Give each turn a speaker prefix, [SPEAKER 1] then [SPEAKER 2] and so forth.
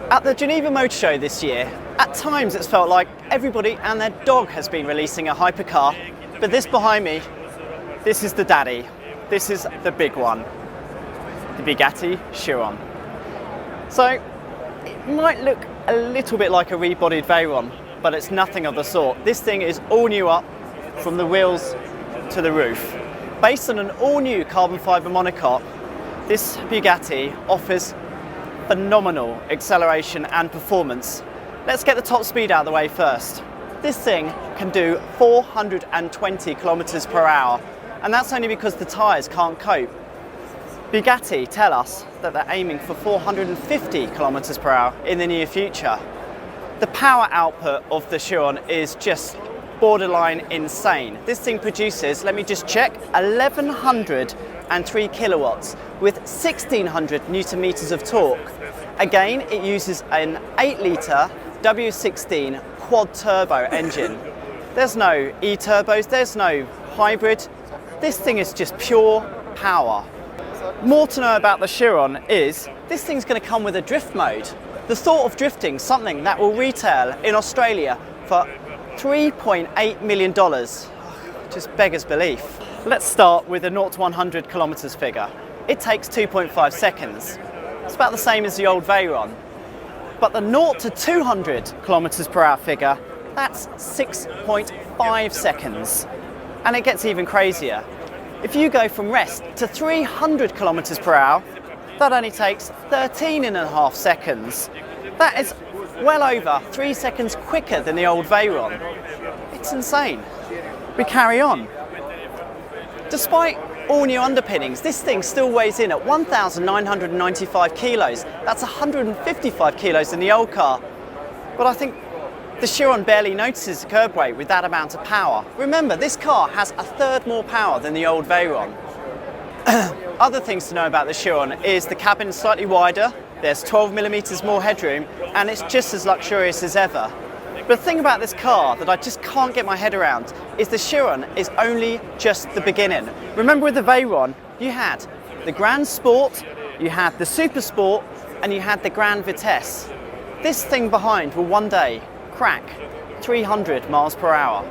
[SPEAKER 1] At the Geneva Motor Show this year, at times it's felt like everybody and their dog has been releasing a hypercar, but this behind me, this is the daddy. This is the big one, the Bugatti Chiron. So it might look a little bit like a rebodied Veyron, but it's nothing of the sort. This thing is all new up from the wheels to the roof. Based on an all-new carbon fibre monocoque, this Bugatti offers phenomenal acceleration and performance. Let's get the top speed out of the way first. This thing can do 420 kilometers per hour, and that's only because the tyres can't cope. Bugatti tell us that they're aiming for 450 kilometers per hour in the near future. The power output of the Chiron is just borderline insane. This thing produces, let me just check, 1103 kilowatts with 1600 newton meters of torque. Again, it uses an 8-litre W16 quad turbo engine. There's no e-turbos, there's no hybrid. This thing is just pure power. More to know about the Chiron is this thing's going to come with a drift mode. The thought of drifting something that will retail in Australia for $3.8 million just beggars belief. Let's start with the 0 to 100 kilometers figure. It takes 2.5 seconds. It's about the same as the old Veyron. But the 0 to 200 kilometers per hour figure, that's 6.5 seconds. And it gets even crazier. If you go from rest to 300 kilometers per hour, that only takes 13.5 seconds. That is well over 3 seconds quicker than the old Veyron. It's insane. We carry on. Despite all new underpinnings, this thing still weighs in at 1,995 kilos. That's 155 kilos in the old car. But I think the Chiron barely notices the curb weight with that amount of power. Remember, this car has a third more power than the old Veyron. Other things to know about the Chiron is the cabin is slightly wider, there's 12 millimeters more headroom, and it's just as luxurious as ever. But the thing about this car that I just can't get my head around is the Chiron is only just the beginning. Remember with the Veyron, you had the Grand Sport, you had the Super Sport, and you had the Grand Vitesse. This thing behind will one day crack 300 miles per hour.